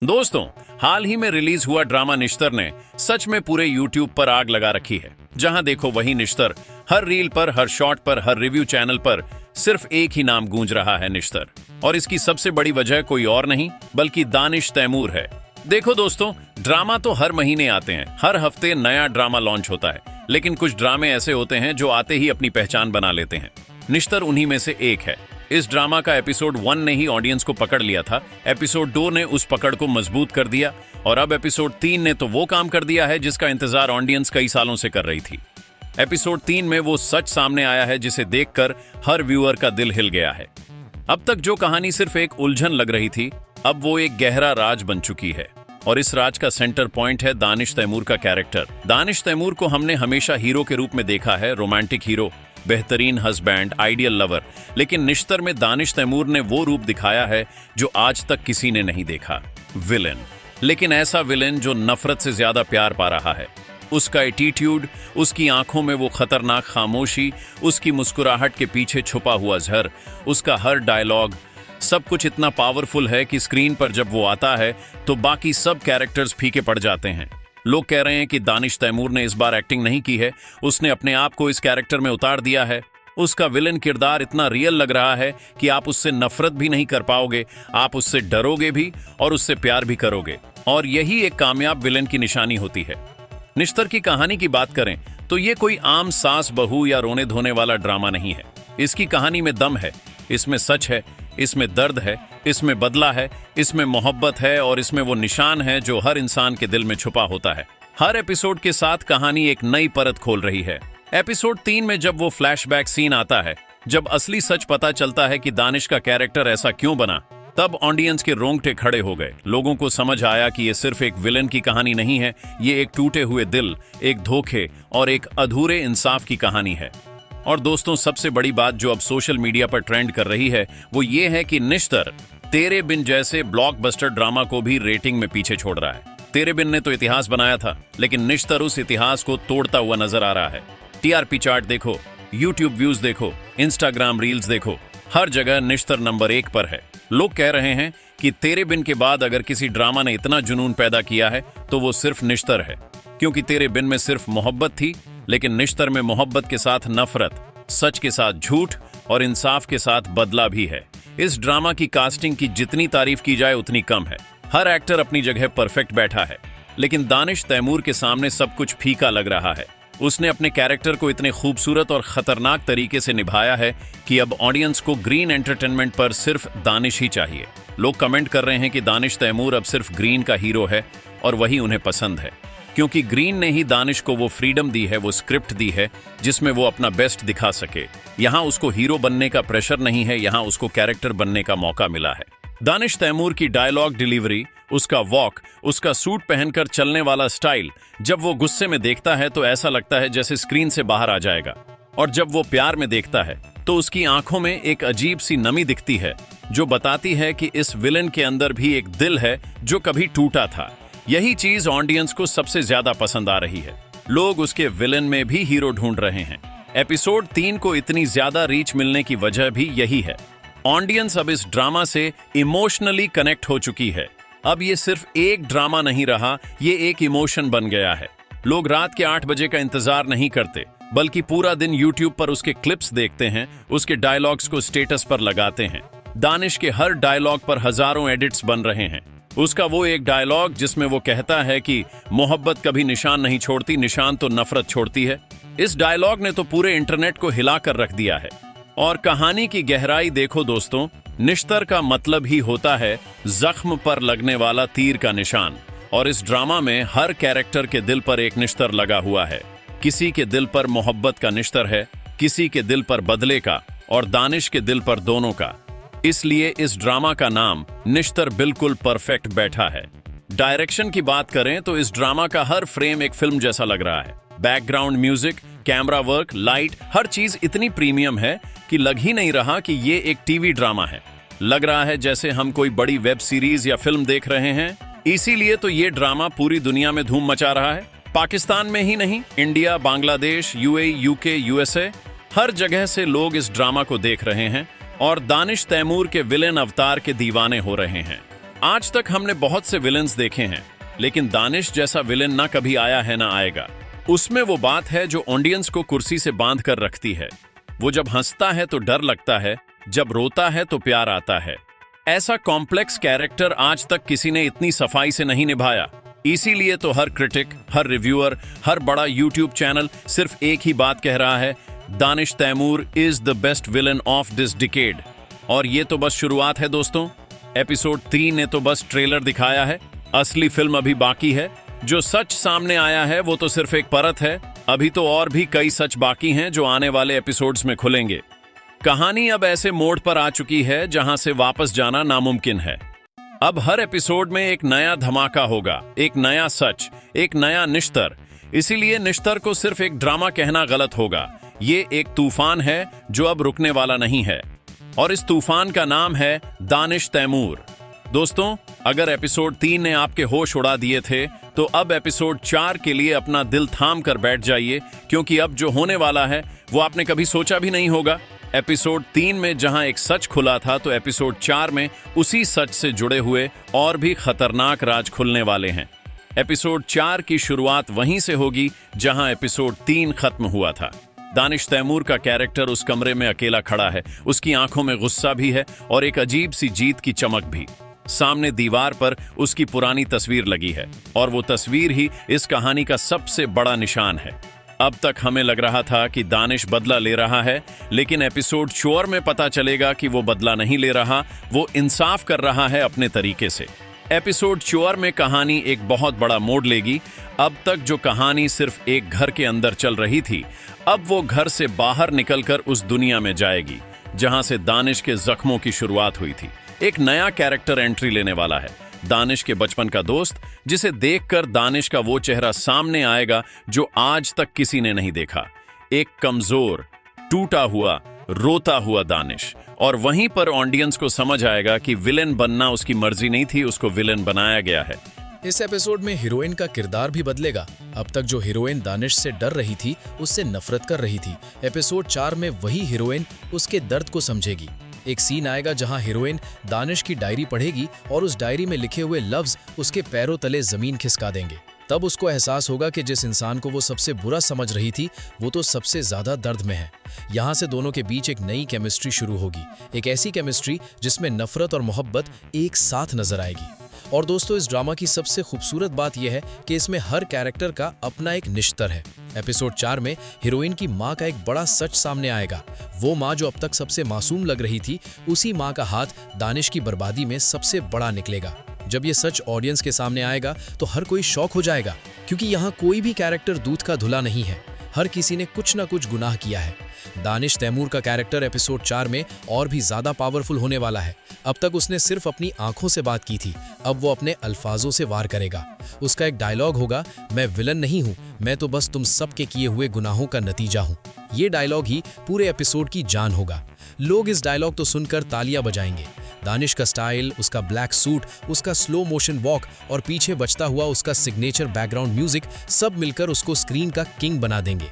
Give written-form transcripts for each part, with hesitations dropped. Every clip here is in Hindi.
दोस्तों, हाल ही में रिलीज हुआ ड्रामा निश्तर ने सच में पूरे YouTube पर आग लगा रखी है। जहां देखो वही निश्तर, हर रील पर, हर शॉट पर, हर रिव्यू चैनल पर सिर्फ एक ही नाम गूंज रहा है, निश्तर। और इसकी सबसे बड़ी वजह कोई और नहीं बल्कि दानिश तैमूर है। देखो दोस्तों, ड्रामा तो हर महीने आते हैं, हर हफ्ते नया ड्रामा लॉन्च होता है, लेकिन कुछ ड्रामे ऐसे होते हैं जो आते ही अपनी पहचान बना लेते हैं। निश्तर उन्हीं में से एक है। इस ड्रामा का एपिसोड 1 ने ही ऑडियंस को पकड़ लिया था, एपिसोड 2 ने उस पकड़ को मजबूत कर दिया और अब एपिसोड 3 ने तो वो काम कर दिया है जिसका इंतजार ऑडियंस कई सालों से कर रही थी। एपिसोड 3 में वो सच सामने आया है जिसे देखकर हर व्यूअर का दिल हिल गया है। अब तक जो कहानी सिर्फ एक उलझन लग रही थी, अब वो एक गहरा राज बन चुकी है और इस राज का सेंटर पॉइंट है दानिश तैमूर का कैरेक्टर। दानिश तैमूर को हमने हमेशा हीरो के रूप में देखा है, रोमांटिक हीरो, बेहतरीन हस्बैंड, आइडियल लवर, लेकिन निश्तर में दानिश तैमूर ने वो रूप दिखाया है जो आज तक किसी ने नहीं देखा, विलेन। लेकिन ऐसा विलेन जो नफरत से ज्यादा प्यार पा रहा है। उसका एटीट्यूड, उसकी आंखों में वो खतरनाक खामोशी, उसकी मुस्कुराहट के पीछे छुपा हुआ जहर, उसका हर डायलॉग, सब कुछ इतना पावरफुल है कि स्क्रीन पर जब वो आता है तो बाकी सब कैरेक्टर्स फीके पड़ जाते हैं। लोग कह रहे हैं कि दानिश तैमूर ने इस बार एक्टिंग नहीं की है, उसने अपने आप को इस कैरेक्टर में उतार दिया है। उसका विलेन किरदार इतना रियल लग रहा है कि आप उससे नफरत भी नहीं कर पाओगे, आप उससे डरोगे भी और उससे प्यार भी करोगे। और यही एक कामयाब विलेन की निशानी होती है। निश्तर की कहानी की बात करें तो ये कोई आम सास बहू या रोने धोने वाला ड्रामा नहीं है। इसकी कहानी में दम है, इसमें सच है, इसमें दर्द है, इसमें बदला है, इसमें मोहब्बत है और इसमें वो निशान है जो हर इंसान के दिल में छुपा होता है। हर एपिसोड के साथ कहानी एक नई परत खोल रही है। एपिसोड 3 में जब वो फ्लैशबैक सीन आता है, जब असली सच पता चलता है कि दानिश का कैरेक्टर ऐसा क्यों बना, तब ऑडियंस के रोंगटे खड़े हो गए। लोगों को समझ आया कि ये सिर्फ एक विलेन की कहानी नहीं है, ये एक टूटे हुए दिल, एक धोखे और एक अधूरे इंसाफ की कहानी है। और दोस्तों, सबसे बड़ी बात जो अब सोशल मीडिया पर ट्रेंड कर रही है वो ये है कि निश्तर तेरे बिन जैसे ब्लॉकबस्टर ड्रामा को भी रेटिंग में पीछे छोड़ रहा है। तेरे बिन ने तो इतिहास बनाया था, लेकिन निश्तर उस इतिहास को तोड़ता हुआ नजर आ रहा है। टीआरपी चार्ट देखो, यूट्यूब व्यूज देखो, इंस्टाग्राम रील्स देखो, हर जगह निश्तर नंबर 1 पर है। लोग कह रहे हैं कि तेरे बिन के बाद अगर किसी ड्रामा ने इतना जुनून पैदा किया है तो वो सिर्फ निश्तर है, क्योंकि तेरे बिन में सिर्फ मोहब्बत थी, लेकिन निश्तर में मोहब्बत के साथ नफरत, सच के साथ झूठ और इंसाफ के साथ बदला भी है। इस ड्रामा की कास्टिंग की जितनी तारीफ की जाए उतनी कम है। हर एक्टर अपनी जगह परफेक्ट बैठा है, लेकिन दानिश तैमूर के सामने सब कुछ फीका लग रहा है। उसने अपने कैरेक्टर को इतने खूबसूरत और खतरनाक तरीके से निभाया है कि अब ऑडियंस को ग्रीन एंटरटेनमेंट पर सिर्फ दानिश ही चाहिए। लोग कमेंट कर रहे हैं कि दानिश तैमूर अब सिर्फ ग्रीन का हीरो है और वही उन्हें पसंद है, क्योंकि ग्रीन ने ही दानिश को वो फ्रीडम दी है, वो स्क्रिप्ट दी है जिसमें वो अपना बेस्ट दिखा सके। यहाँ उसको हीरो बनने का प्रेशर नहीं है, यहाँ उसको कैरेक्टर बनने का मौका मिला है। दानिश तैमूर की डायलॉग डिलीवरी, उसका वॉक, उसका सूट पहनकर चलने वाला स्टाइल, जब वो गुस्से में देखता है तो ऐसा लगता है जैसे स्क्रीन से बाहर आ जाएगा, और जब वो प्यार में देखता है तो उसकी आंखों में एक अजीब सी नमी दिखती है जो बताती है कि इस विलेन के अंदर भी एक दिल है जो कभी टूटा था। यही चीज ऑडियंस को सबसे ज्यादा पसंद आ रही है। लोग उसके विलेन में भी हीरो ढूंढ रहे हैं। एपिसोड 3 को इतनी ज्यादा रीच मिलने की वजह भी यही है। ऑडियंस अब इस ड्रामा से इमोशनली कनेक्ट हो चुकी है। अब ये सिर्फ एक ड्रामा नहीं रहा, ये एक इमोशन बन गया है। लोग रात के 8 बजे का इंतजार नहीं करते, बल्कि पूरा दिन यूट्यूब पर उसके क्लिप्स देखते हैं, उसके डायलॉग्स को स्टेटस पर लगाते हैं। दानिश के हर डायलॉग पर हजारों एडिट्स बन रहे हैं। उसका वो एक डायलॉग जिसमें वो कहता है कि मोहब्बत कभी निशान नहीं छोड़ती, निशान तो नफरत छोड़ती है, इस डायलॉग ने तो पूरे इंटरनेट को हिला कर रख दिया है। और कहानी की गहराई देखो दोस्तों, निश्तर का मतलब ही होता है जख्म पर लगने वाला तीर का निशान। और इस ड्रामा में हर कैरेक्टर के दिल पर एक निश्तर लगा हुआ है। किसी के दिल पर मोहब्बत का निश्तर है, किसी के दिल पर बदले का, और दानिश के दिल पर दोनों का। इसलिए इस ड्रामा का नाम निश्तर बिल्कुल परफेक्ट बैठा है। डायरेक्शन की बात करें तो इस ड्रामा का हर फ्रेम एक फिल्म जैसा लग रहा है। Background music, camera work, light, हर चीज इतनी प्रीमियम है कि लग ही नहीं रहा कि ये एक टीवी ड्रामा है। लग रहा है जैसे हम कोई बड़ी वेब सीरीज या फिल्म देख रहे हैं। इसीलिए तो ये ड्रामा पूरी दुनिया में धूम मचा रहा है। पाकिस्तान में ही नहीं, India, Bangladesh, UAE, UK, USA, हर जगह से लोग इस ड्रामा को देख रहे हैं और दानिश तैमूर के विलेन अवतार के दीवाने हो रहे हैं। आज तक हमने बहुत से विलेन्स देखे हैं, लेकिन दानिश जैसा विलेन ना कभी आया है ना आएगा। उसमें वो बात है जो ऑडियंस को कुर्सी से बांध कर रखती है। वो जब हंसता है तो डर लगता है, जब रोता है तो प्यार आता है। ऐसा कॉम्प्लेक्स कैरेक्टर आज तक किसी ने इतनी सफाई से नहीं निभाया। इसीलिए तो हर क्रिटिक, हर रिव्यूअर, हर बड़ा यूट्यूब चैनल सिर्फ एक ही बात कह रहा है, Danish Taimur is the best villain of this decade. और ये तो बस शुरुआत है दोस्तों। एपिसोड 3 ने तो बस ट्रेलर दिखाया है, असली फिल्म अभी बाकी है। जो सच सामने आया है वो तो सिर्फ एक परत है। अभी तो और भी कई सच बाकी हैं जो आने वाले एपिसोड्स में खुलेंगे। कहानी अब ऐसे मोड़ पर आ चुकी है जहां से वापस जाना नामुमकिन है। अब हर एपिसोड में एक नया धमाका होगा, एक नया सच, एक नया निश्तर। इसीलिए निश्तर को सिर्फ एक ड्रामा कहना गलत होगा। ये एक तूफान है जो अब रुकने वाला नहीं है, और इस तूफान का नाम है दानिश तैमूर। दोस्तों, अगर एपिसोड 3 ने आपके होश उड़ा दिए थे, तो अब एपिसोड 4 के लिए अपना दिल थाम कर बैठ जाइए, क्योंकि अब जो होने वाला है वो आपने कभी सोचा भी नहीं होगा। एपिसोड 3 में जहां एक सच खुला था, तो एपिसोड 4 में उसी सच से जुड़े हुए और भी खतरनाक राज खुलने वाले हैं। एपिसोड 4 की शुरुआत वहीं से होगी जहां एपिसोड 3 खत्म हुआ था। दानिश तैमूर का कैरेक्टर उस कमरे में अकेला खड़ा है। उसकी आंखों में गुस्सा भी है और एक अजीब सी जीत की चमक भी। सामने दीवार पर उसकी पुरानी तस्वीर लगी है, और वो तस्वीर ही इस कहानी का सबसे बड़ा निशान है। अब तक हमें लग रहा था कि दानिश बदला ले रहा है, लेकिन एपिसोड 4 में पता चलेगा कि वो बदला नहीं ले रहा, वो इंसाफ कर रहा है अपने तरीके से। एपिसोड 4 में कहानी एक बहुत बड़ा मोड़ लेगी। अब तक जो कहानी सिर्फ एक घर के अंदर चल रही थी, अब वो घर से बाहर निकलकर उस दुनिया में जाएगी जहां से दानिश के जख्मों की शुरुआत हुई थी। एक नया कैरेक्टर एंट्री लेने वाला है, दानिश के बचपन का दोस्त, जिसे देखकर दानिश का वो चेहरा सामने आएगा जो आज तक किसी ने नहीं देखा। एक कमजोर, टूटा हुआ, रोता हुआ दानिश। और वहीं पर ऑडियंस को समझ आएगा कि विलेन बनना उसकी मर्जी नहीं थी, उसको विलेन बनाया गया है। इस एपिसोड में हीरोइन का किरदार भी बदलेगा। अब तक जो हीरोइन दानिश से डर रही थी, उससे नफरत कर रही थी, एपिसोड 4 में वही हीरोइन उसके दर्द को समझेगी। एक सीन आएगा जहां हीरोइन दानिश की डायरी पढ़ेगी और उस डायरी में लिखे हुए लफ्ज उसके पैरों तले जमीन खिसका देंगे। तब उसको एहसास होगा कि जिस इंसान को वो सबसे बुरा समझ रही थी, वो तो सबसे ज्यादा दर्द में है। यहाँ से दोनों के बीच एक नई केमिस्ट्री शुरू होगी, एक ऐसी केमिस्ट्री जिसमें नफरत और मोहब्बत एक साथ नजर आएगी। और दोस्तों, इस ड्रामा की सबसे खूबसूरत बात यह है कि इसमें हर कैरेक्टर का अपना एक निश्तर है। एपिसोड 4 में हीरोइन की माँ का एक बड़ा सच सामने आएगा। वो माँ जो अब तक सबसे मासूम लग रही थी, उसी माँ का हाथ दानिश की बर्बादी में सबसे बड़ा निकलेगा। जब ये सच ऑडियंस के सामने आएगा तो हर कोई शॉक हो जाएगा, क्योंकि यहाँ कोई भी कैरेक्टर दूध का धुला नहीं है। हर किसी ने कुछ ना कुछ गुनाह किया है। दानिश तैमूर का कैरेक्टर एपिसोड 4 में और भी ज्यादा पावरफुल होने वाला है। अब तक उसने सिर्फ अपनी आंखों से बात की थी, अब वो अपने अल्फाजों से वार करेगा। उसका एक डायलॉग होगा, मैं विलन नहीं हूँ, मैं तो बस तुम सबके किए हुए गुनाहों का नतीजा हूँ। ये डायलॉग ही पूरे एपिसोड की जान होगा। लोग इस डायलॉग तो सुनकर तालियां बजाएंगे। दानिश का स्टाइल, उसका ब्लैक सूट, उसका स्लो मोशन वॉक और पीछे बजता हुआ उसका सिग्नेचर बैकग्राउंड म्यूजिक, सब मिलकर उसको स्क्रीन का किंग बना देंगे।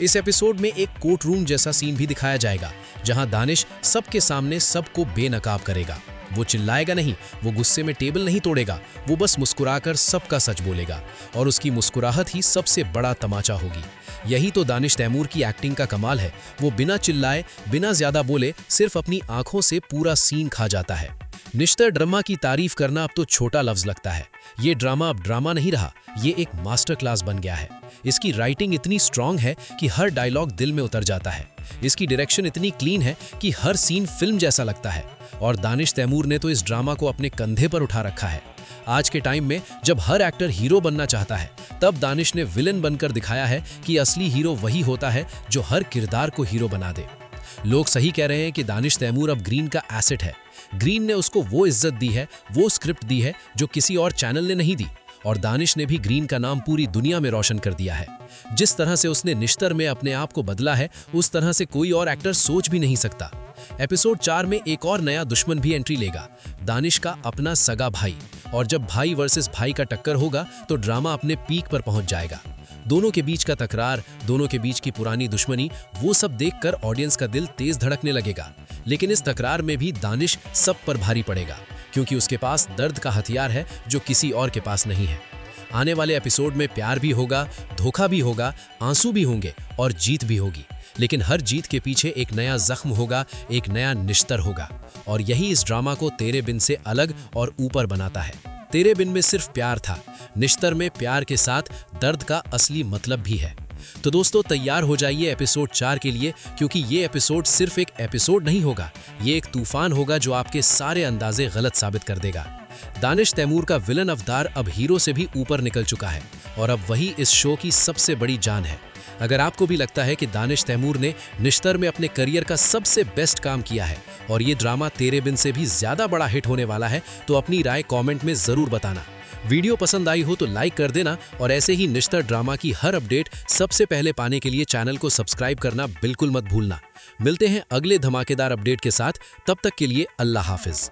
इस एपिसोड में एक कोर्ट रूम जैसा सीन भी दिखाया जाएगा, जहां दानिश सबके सामने सबको बेनकाब करेगा। वो चिल्लाएगा नहीं, वो गुस्से में टेबल नहीं तोड़ेगा, वो बस मुस्कुराकर सबका सच बोलेगा, और उसकी मुस्कुराहट ही सबसे बड़ा तमाचा होगी। यही तो दानिश तैमूर की एक्टिंग का कमाल है। वो बिना चिल्लाए, बिना ज्यादा बोले, सिर्फ अपनी आंखों से पूरा सीन खा जाता है। निश्तर ड्रामा की तारीफ करना अब तो छोटा लफ्ज लगता है। ये ड्रामा अब ड्रामा नहीं रहा, ये एक मास्टर क्लास बन गया है। इसकी राइटिंग इतनी स्ट्रांग है कि हर डायलॉग दिल में उतर जाता है। इसकी डायरेक्शन इतनी क्लीन है कि हर सीन फिल्म जैसा लगता है। और दानिश तैमूर ने तो इस ड्रामा को अपने कंधे पर उठा रखा है। आज के टाइम में जब हर एक्टर हीरो बनना चाहता है, तब दानिश ने विलन बनकर दिखाया है कि असली हीरो वही होता है जो हर किरदार को हीरो बना दे। लोग सही कह रहे हैं कि दानिश तैमूर अब ग्रीन का एसेट है। ग्रीन ने उसको वो इज्जत दी है, वो स्क्रिप्ट दी है जो किसी और चैनल ने नहीं दी, और दानिश ने भी ग्रीन का नाम पूरी दुनिया में रोशन कर दिया है। जिस तरह से उसने निश्तर में अपने आप को बदला है, उस तरह से कोई और एक्टर सोच भी नहीं सकता। एपिसोड 4 में एक और नया दुश्मन भी एंट्री लेगा, दानिश का अपना सगा भाई। और जब भाई वर्सेस भाई का टक्कर होगा तो ड्रामा अपने पीक पर पहुंच जाएगा। दोनों के बीच का तकरार, दोनों के बीच की पुरानी दुश्मनी, वो सब देखकर ऑडियंस का दिल तेज धड़कने लगेगा। लेकिन इस तकरार में भी दानिश सब पर भारी पड़ेगा, क्योंकि उसके पास दर्द का हथियार है जो किसी और के पास नहीं है। आने वाले एपिसोड में प्यार भी होगा, धोखा भी होगा, आंसू भी होंगे और जीत भी होगी, लेकिन हर जीत के पीछे एक नया जख्म होगा, एक नया निश्तर होगा। और यही इस ड्रामा को तेरे बिन से अलग और ऊपर बनाता है। तेरे बिन में सिर्फ प्यार था, निश्तर में प्यार के साथ दर्द का असली मतलब भी है। तो दोस्तों तैयार हो जाइए एपिसोड 4 के लिए, क्योंकि ये एपिसोड सिर्फ एक एपिसोड नहीं होगा, ये एक तूफान होगा जो आपके सारे अंदाजे गलत साबित कर देगा। दानिश तैमूर का विलन अवतार अब हीरो से भी ऊपर निकल चुका है और अब वही इस शो की सबसे बड़ी जान है। अगर आपको भी लगता है कि दानिश तैमूर ने निश्तर में अपने करियर का सबसे बेस्ट काम किया है और ये ड्रामा तेरे बिन से भी ज्यादा बड़ा हिट होने वाला है, तो अपनी राय कमेंट में जरूर बताना। वीडियो पसंद आई हो तो लाइक कर देना और ऐसे ही निश्तर ड्रामा की हर अपडेट सबसे पहले पाने के लिए चैनल को सब्सक्राइब करना बिल्कुल मत भूलना। मिलते हैं अगले धमाकेदार अपडेट के साथ, तब तक के लिए अल्लाह हाफिज।